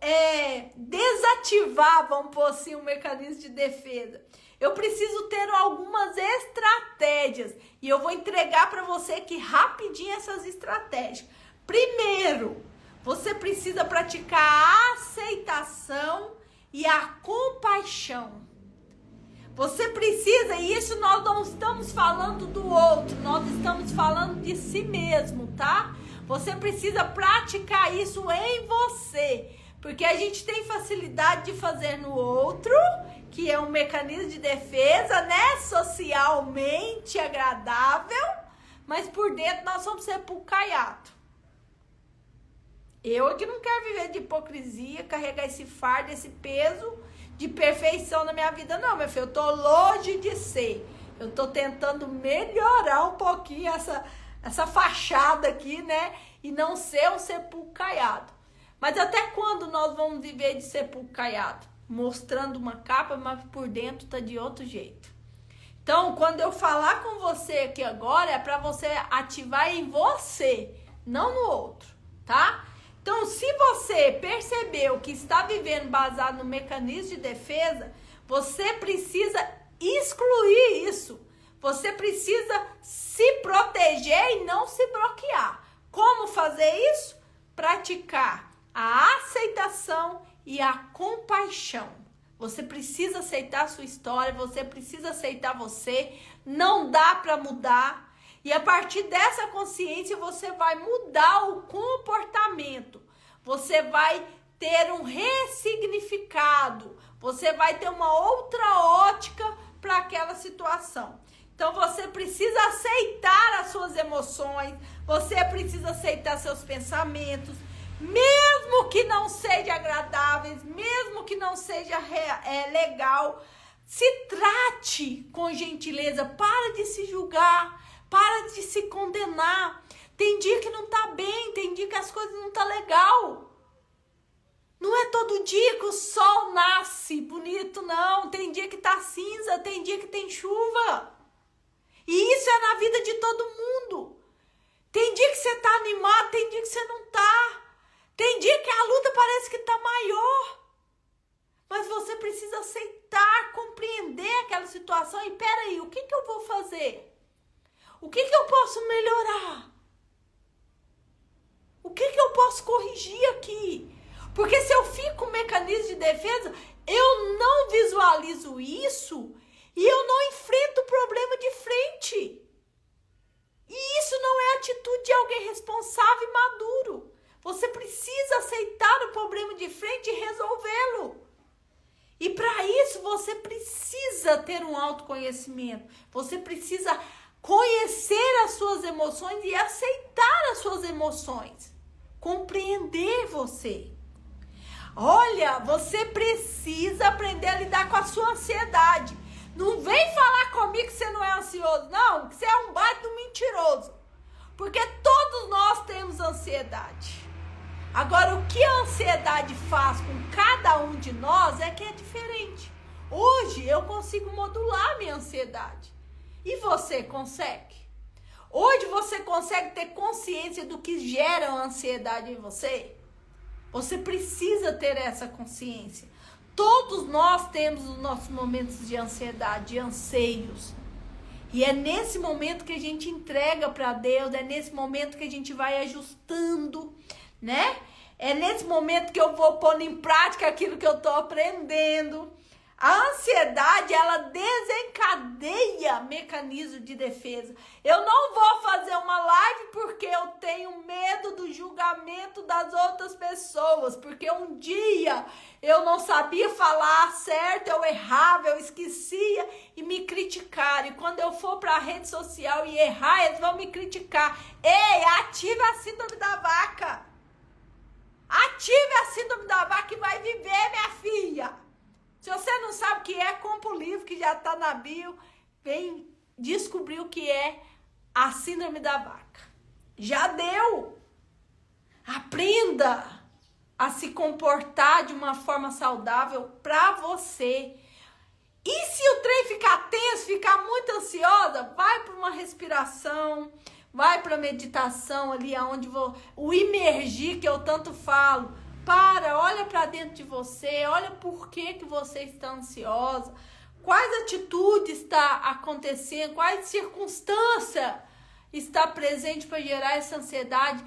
desativar, vamos pôr assim, um mecanismo de defesa? Eu preciso ter algumas estratégias e eu vou entregar para você aqui rapidinho essas estratégias. Primeiro, você precisa praticar a aceitação e a compaixão. Você precisa, e isso nós não estamos falando do outro, nós estamos falando de si mesmo, tá? Você precisa praticar isso em você, porque a gente tem facilidade de fazer no outro, que é um mecanismo de defesa, né? Socialmente agradável, mas por dentro nós somos sepulcaiados. Eu aqui não quero viver de hipocrisia, carregar esse fardo, esse peso de perfeição na minha vida, não, meu filho. Eu tô longe de ser. Eu tô tentando melhorar um pouquinho essa fachada aqui, né? E não ser um sepulcro caiado. Mas até quando nós vamos viver de sepulcro caiado? Mostrando uma capa, mas por dentro tá de outro jeito. Então, quando eu falar com você aqui agora, é para você ativar em você, não no outro, tá? Então, se você percebeu que está vivendo baseado no mecanismo de defesa, você precisa excluir isso. Você precisa se proteger e não se bloquear. Como fazer isso? Praticar a aceitação e a compaixão. Você precisa aceitar a sua história, você precisa aceitar você. Não dá para mudar. E a partir dessa consciência, você vai mudar o comportamento. Você vai ter um ressignificado. Você vai ter uma outra ótica para aquela situação. Então, você precisa aceitar as suas emoções. Você precisa aceitar seus pensamentos. Mesmo que não sejam agradáveis, mesmo que não seja legal. Se trate com gentileza. Para de se julgar. Para de se condenar. Tem dia que não tá bem, tem dia que as coisas não tá legal. Não é todo dia que o sol nasce bonito, não. Tem dia que tá cinza, tem dia que tem chuva. E isso é na vida de todo mundo. Tem dia que você tá animado, tem dia que você não tá. Tem dia que a luta parece que tá maior. Mas você precisa aceitar, compreender aquela situação. E peraí, o que eu vou fazer? O que eu posso melhorar? O que eu posso corrigir aqui? Porque se eu fico com mecanismo de defesa, eu não visualizo isso e eu não enfrento o problema de frente. E isso não é atitude de alguém responsável e maduro. Você precisa aceitar o problema de frente e resolvê-lo. E para isso você precisa ter um autoconhecimento. Você precisa conhecer as suas emoções e aceitar as suas emoções. Compreender você. Olha, você precisa aprender a lidar com a sua ansiedade. Não vem falar comigo que você não é ansioso, não, que você é um baita mentiroso. Porque todos nós temos ansiedade. Agora, o que a ansiedade faz com cada um de nós é que é diferente. Hoje eu consigo modular minha ansiedade. E você consegue? Hoje você consegue ter consciência do que gera a ansiedade em você? Você precisa ter essa consciência. Todos nós temos os nossos momentos de ansiedade, de anseios. E é nesse momento que a gente entrega para Deus, é nesse momento que a gente vai ajustando, né? É nesse momento que eu vou pondo em prática aquilo que eu estou aprendendo. A ansiedade, ela desencadeia mecanismo de defesa. Eu não vou fazer uma live porque eu tenho medo do julgamento das outras pessoas. Porque um dia eu não sabia falar certo, eu errava, eu esquecia e me criticaram. E quando eu for para a rede social e errar, eles vão me criticar. Ei, ative a síndrome da vaca. Ative a síndrome da vaca e vai viver, minha filha. Se você não sabe o que é, compra o livro que já está na bio. Vem descobrir o que é a síndrome da vaca. Já deu. Aprenda a se comportar de uma forma saudável para você. E se o trem ficar tenso, ficar muito ansiosa, vai para uma respiração, vai para meditação ali, aonde o imergir que eu tanto falo. Olha para dentro de você, olha por que você está ansiosa, quais atitudes está acontecendo, quais circunstâncias está presente para gerar essa ansiedade.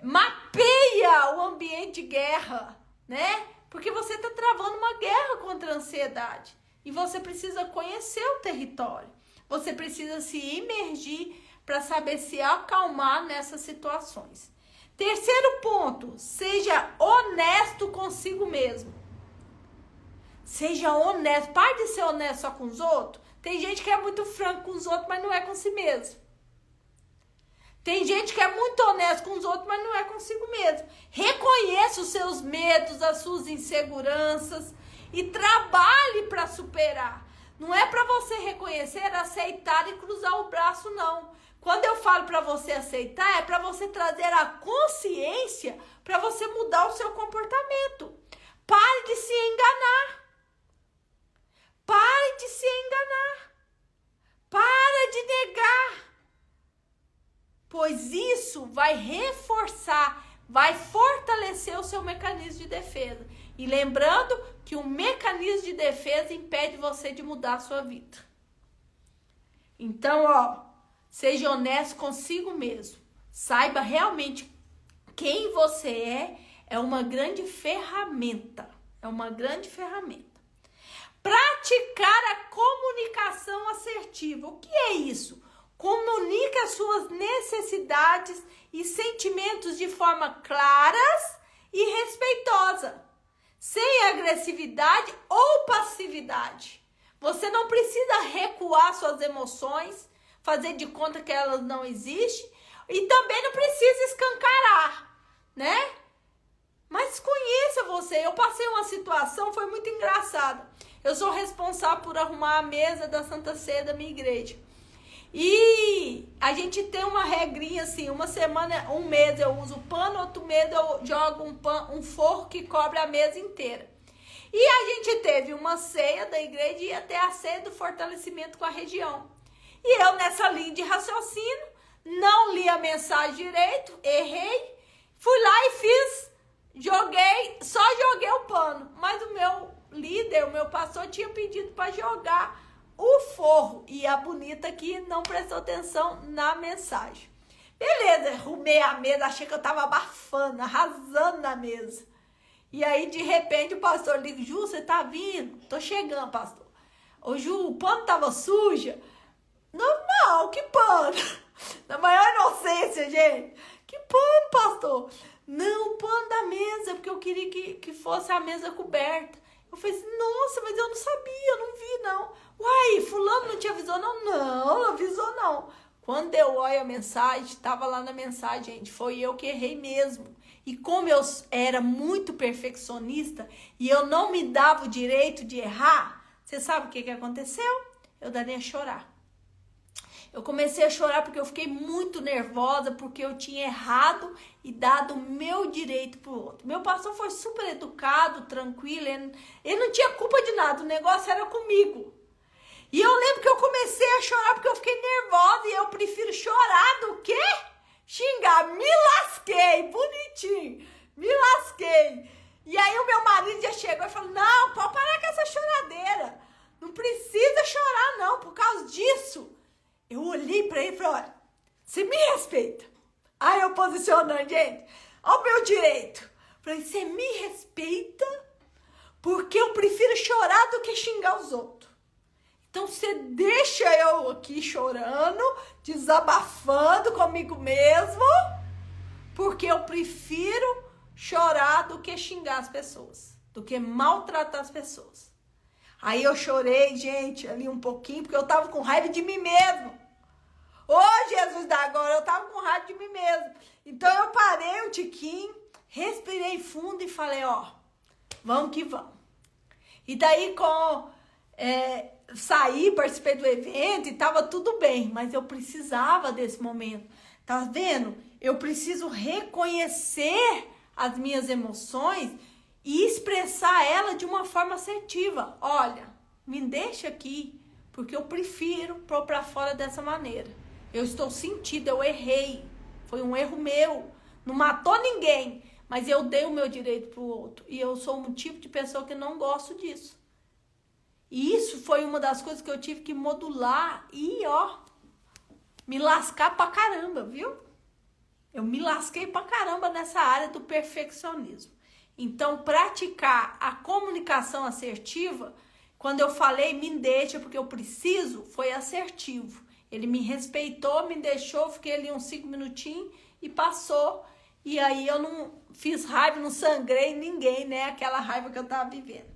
Mapeia o ambiente de guerra, né? Porque você está travando uma guerra contra a ansiedade e você precisa conhecer o território, você precisa se imergir para saber se acalmar nessas situações. Terceiro ponto, seja honesto consigo mesmo. Seja honesto, pare de ser honesto só com os outros. Tem gente que é muito franco com os outros, mas não é com si mesmo. Tem gente que é muito honesto com os outros, mas não é consigo mesmo. Reconheça os seus medos, as suas inseguranças e trabalhe para superar. Não é para você reconhecer, aceitar e cruzar o braço, não. Quando eu falo para você aceitar, é para você trazer a consciência para você mudar o seu comportamento. Pare de se enganar. Pare de se enganar. Pare de negar. Pois isso vai reforçar, vai fortalecer o seu mecanismo de defesa. E lembrando que o mecanismo de defesa impede você de mudar a sua vida. Então, seja honesto consigo mesmo. Saiba realmente quem você é uma grande ferramenta. É uma grande ferramenta. Praticar a comunicação assertiva. O que é isso? Comunique as suas necessidades e sentimentos de forma claras e respeitosa, sem agressividade ou passividade. Você não precisa recuar suas emoções, fazer de conta que elas não existem e também não precisa escancarar, né? Mas conheça você. Eu passei uma situação, foi muito engraçada. Eu sou responsável por arrumar a mesa da Santa Ceia da minha igreja. E a gente tem uma regrinha assim, uma semana, um mês eu uso pano, outro mês eu jogo um forro que cobre a mesa inteira. E a gente teve uma ceia da igreja e ia ter a ceia do fortalecimento com a região. E eu nessa linha de raciocínio, não li a mensagem direito, errei, fui lá e fiz, só joguei o pano. Mas o meu líder, o meu pastor tinha pedido para jogar o forro. E a bonita aqui não prestou atenção na mensagem. Beleza, arrumei a mesa, achei que eu tava abafando, arrasando na mesa. E aí, de repente, o pastor liga: Ju, você tá vindo? Tô chegando, pastor. Ô, Ju, o pano tava sujo? Não, que pano? Na maior inocência, gente. Que pano, pastor? Não, o pano da mesa, porque eu queria que fosse a mesa coberta. Eu falei assim: nossa, mas eu não sabia, eu não vi, não. Uai, fulano não te avisou, não? Não avisou, não. Quando eu olho a mensagem, tava lá na mensagem, gente, foi eu que errei mesmo. E como eu era muito perfeccionista e eu não me dava o direito de errar, você sabe o que aconteceu? eu daria a chorar. Eu comecei a chorar porque eu fiquei muito nervosa, porque eu tinha errado e dado o meu direito pro outro. Meu pastor foi super educado, tranquilo, ele não tinha culpa de nada, o negócio era comigo. E eu lembro que eu comecei a chorar porque eu fiquei nervosa e eu prefiro chorar do que xingar. Me lasquei, bonitinho, me lasquei. E aí o meu marido já chegou e falou, não, pode parar com essa choradeira. Não precisa chorar não, por causa disso. Eu olhei pra ele e falei, olha, você me respeita. Aí eu posicionando, gente, olha o meu direito. Falei, você me respeita porque eu prefiro chorar do que xingar os outros. Então você deixa eu aqui chorando, desabafando comigo mesmo, porque eu prefiro chorar do que xingar as pessoas, do que maltratar as pessoas. Aí eu chorei, gente, ali um pouquinho, porque eu tava com raiva de mim mesmo. Ô, Jesus da glória, eu tava com raiva de mim mesmo. Então eu parei um tiquinho, respirei fundo e falei, ó, vamos que vamos. E daí saí, participei do evento e tava tudo bem, mas eu precisava desse momento. Tá vendo? Eu preciso reconhecer as minhas emoções e expressar ela de uma forma assertiva. Olha, me deixa aqui, porque eu prefiro pôr pra fora dessa maneira. Eu estou sentida, eu errei. Foi um erro meu. Não matou ninguém, mas eu dei o meu direito pro outro. E eu sou um tipo de pessoa que não gosto disso. E isso foi uma das coisas que eu tive que modular e, ó, me lascar pra caramba, viu? Eu me lasquei pra caramba nessa área do perfeccionismo. Então, praticar a comunicação assertiva, quando eu falei me deixa porque eu preciso, foi assertivo. Ele me respeitou, me deixou, fiquei ali uns 5 minutinhos e passou. E aí eu não fiz raiva, não sangrei ninguém, né? Aquela raiva que eu tava vivendo.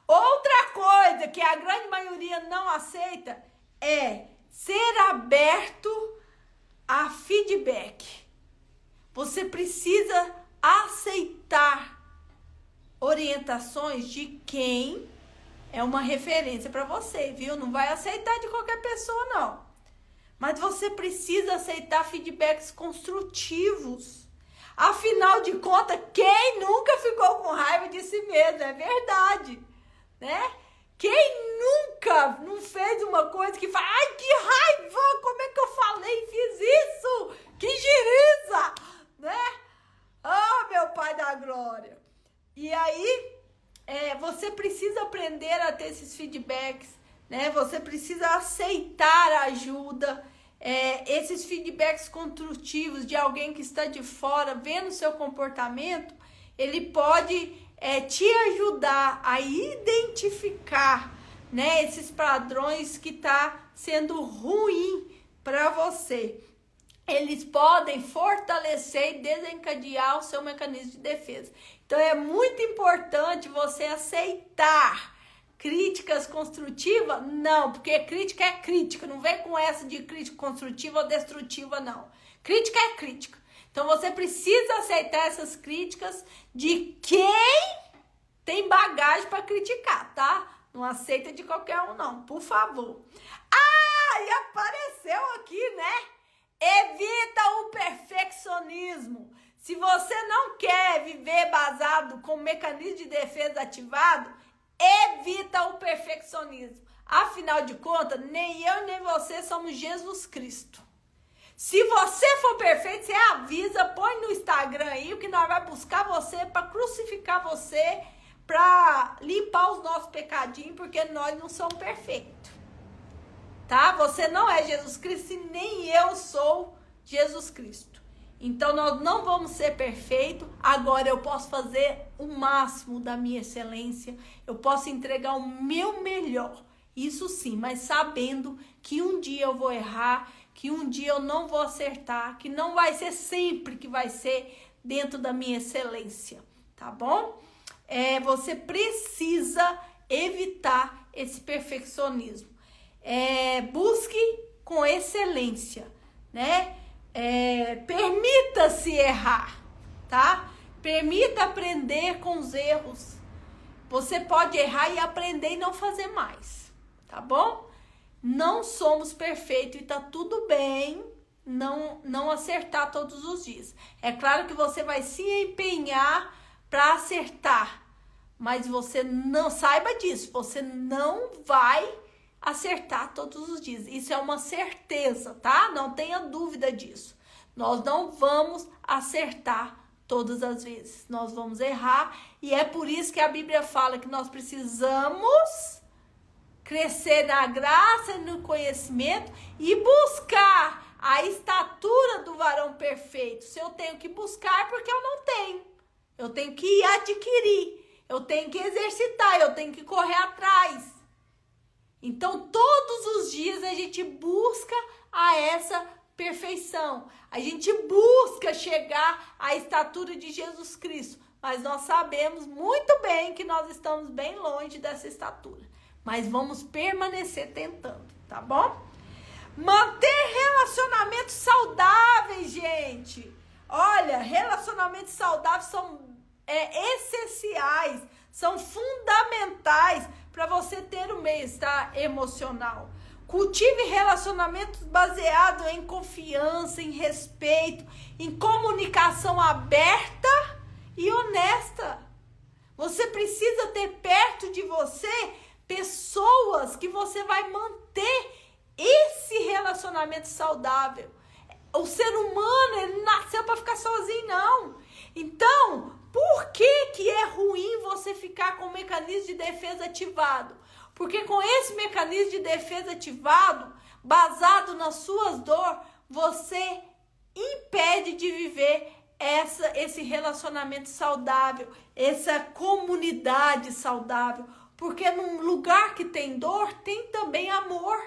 Outra coisa que a grande maioria não aceita é ser aberto a feedback. Você precisa aceitar orientações de quem é uma referência para você, viu? Não vai aceitar de qualquer pessoa, não. Mas você precisa aceitar feedbacks construtivos. Afinal de contas, quem nunca ficou com raiva de si mesmo? É verdade, né? Quem nunca não fez uma coisa que fala, ai, que raiva, como é que eu falei e fiz isso? Que giriza, né? Oh, meu Pai da glória. E aí, você precisa aprender a ter esses feedbacks, né? Você precisa aceitar a ajuda, esses feedbacks construtivos de alguém que está de fora, vendo o seu comportamento, ele pode te ajudar a identificar, né, esses padrões que tá sendo ruim para você. Eles podem fortalecer e desencadear o seu mecanismo de defesa. Então é muito importante você aceitar críticas construtivas. Não, porque crítica é crítica. Não vem com essa de crítica construtiva ou destrutiva, não. Crítica é crítica. Então você precisa aceitar essas críticas de quem tem bagagem para criticar, tá? Não aceita de qualquer um, não, por favor. Ah, e apareceu aqui, né? Evita o perfeccionismo. Se você não quer viver basado com o mecanismo de defesa ativado, evita o perfeccionismo. Afinal de contas, nem eu nem você somos Jesus Cristo. Se você for perfeito, você avisa, põe no Instagram aí, o que nós vamos buscar você para crucificar você, para limpar os nossos pecadinhos, porque nós não somos perfeitos. Tá? Você não é Jesus Cristo e nem eu sou Jesus Cristo. Então nós não vamos ser perfeitos. Agora eu posso fazer o máximo da minha excelência. Eu posso entregar o meu melhor. Isso sim, mas sabendo que um dia eu vou errar, que um dia eu não vou acertar, que não vai ser sempre que vai ser dentro da minha excelência. Tá bom? Você precisa evitar esse perfeccionismo. Busque com excelência, né? Permita-se errar, tá? Permita aprender com os erros. Você pode errar e aprender e não fazer mais, tá bom? não somos perfeitos e tá tudo bem não acertar todos os dias. É claro que você vai se empenhar para acertar, mas você não saiba disso, você não vai acertar todos os dias. Isso é uma certeza, tá? Não tenha dúvida disso. Nós não vamos acertar todas as vezes. Nós vamos errar e é por isso que a Bíblia fala que nós precisamos crescer na graça e no conhecimento e buscar a estatura do varão perfeito. Se eu tenho que buscar, é porque eu não tenho. Eu tenho que adquirir, eu tenho que exercitar, eu tenho que correr atrás. Então, todos os dias a gente busca a essa perfeição. A gente busca chegar à estatura de Jesus Cristo. Mas nós sabemos muito bem que nós estamos bem longe dessa estatura. Mas vamos permanecer tentando, tá bom? Manter relacionamentos saudáveis, gente. Olha, relacionamentos saudáveis são essenciais, são fundamentais para você ter um bem-estar emocional. Cultive relacionamentos baseados em confiança, em respeito, em comunicação aberta e honesta. Você precisa ter perto de você pessoas que você vai manter esse relacionamento saudável. O ser humano, ele nasceu para ficar sozinho, não. Então, por que é ruim você ficar com o mecanismo de defesa ativado? Porque com esse mecanismo de defesa ativado, basado nas suas dores, você impede de viver esse relacionamento saudável, essa comunidade saudável. Porque num lugar que tem dor, tem também amor.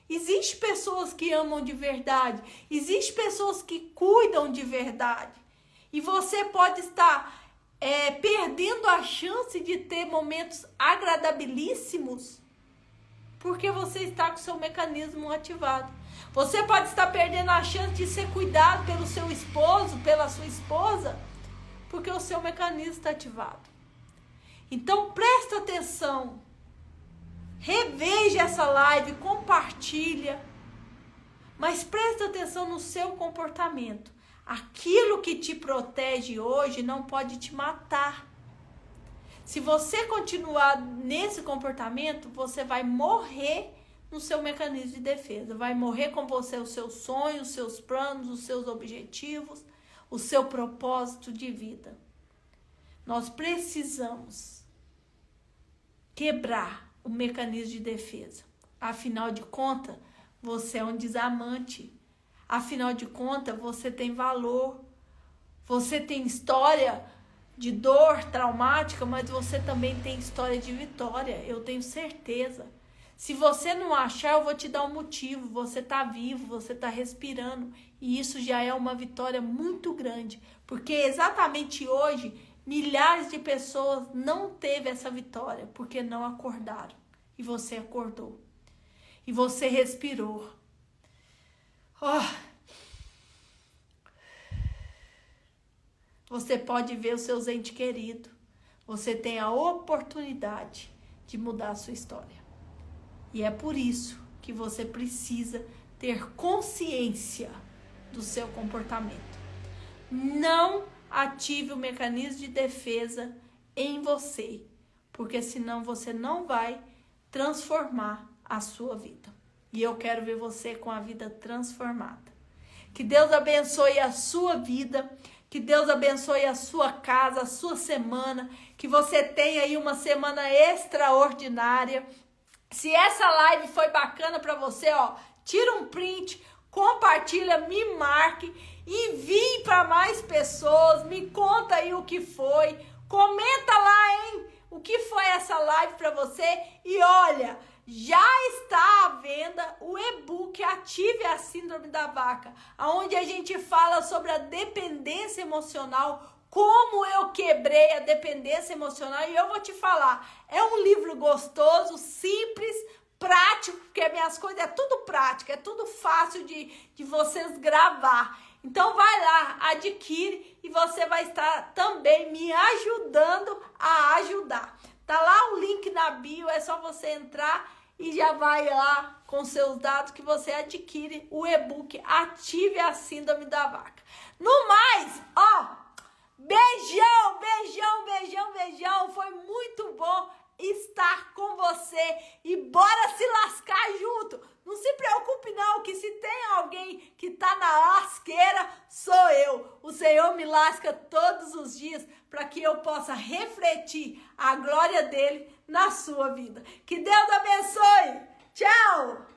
Existem pessoas que amam de verdade. Existem pessoas que cuidam de verdade. E você pode estar perdendo a chance de ter momentos agradabilíssimos porque você está com o seu mecanismo ativado. Você pode estar perdendo a chance de ser cuidado pelo seu esposo, pela sua esposa, porque o seu mecanismo está ativado. Então presta atenção. Reveja essa live, compartilha, mas presta atenção no seu comportamento. Aquilo que te protege hoje não pode te matar. Se você continuar nesse comportamento, você vai morrer no seu mecanismo de defesa. Vai morrer com você os seus sonhos, os seus planos, os seus objetivos, o seu propósito de vida. Nós precisamos quebrar o mecanismo de defesa. Afinal de contas, você é um diamante. Afinal de contas, você tem valor. Você tem história de dor traumática, mas você também tem história de vitória. Eu tenho certeza. Se você não achar, eu vou te dar um motivo. Você está vivo, você está respirando. E isso já é uma vitória muito grande. Porque exatamente hoje, milhares de pessoas não teve essa vitória porque não acordaram. E você acordou. E você respirou. Você pode ver os seus entes queridos. Você tem a oportunidade de mudar a sua história. E é por isso que você precisa ter consciência do seu comportamento. Não ative o mecanismo de defesa em você, porque senão você não vai transformar a sua vida. E eu quero ver você com a vida transformada. Que Deus abençoe a sua vida, que Deus abençoe a sua casa, a sua semana, que você tenha aí uma semana extraordinária. Se essa live foi bacana para você, tira um print, compartilha, me marque, envie para mais pessoas, me conta aí o que foi, comenta lá, hein, o que foi essa live para você. E olha, já está à venda o e-book Ative a Síndrome da Vaca, onde a gente fala sobre a dependência emocional, como eu quebrei a dependência emocional. E eu vou te falar, é um livro gostoso, simples, prático, porque minhas coisas é tudo prático, é tudo fácil de vocês gravar. Então vai lá, adquire e você vai estar também me ajudando a ajudar. Tá lá o link na bio, é só você entrar e já vai lá com seus dados que você adquire o e-book Ative a Síndrome da Vaca. No mais, ó, beijão, beijão, beijão, beijão. Foi muito bom estar com você e bora se lascar junto. Não se preocupe não, que se tem alguém que tá na lasqueira, sou eu. O Senhor me lasca todos os dias para que eu possa refletir a glória dele na sua vida. Que Deus abençoe. Tchau.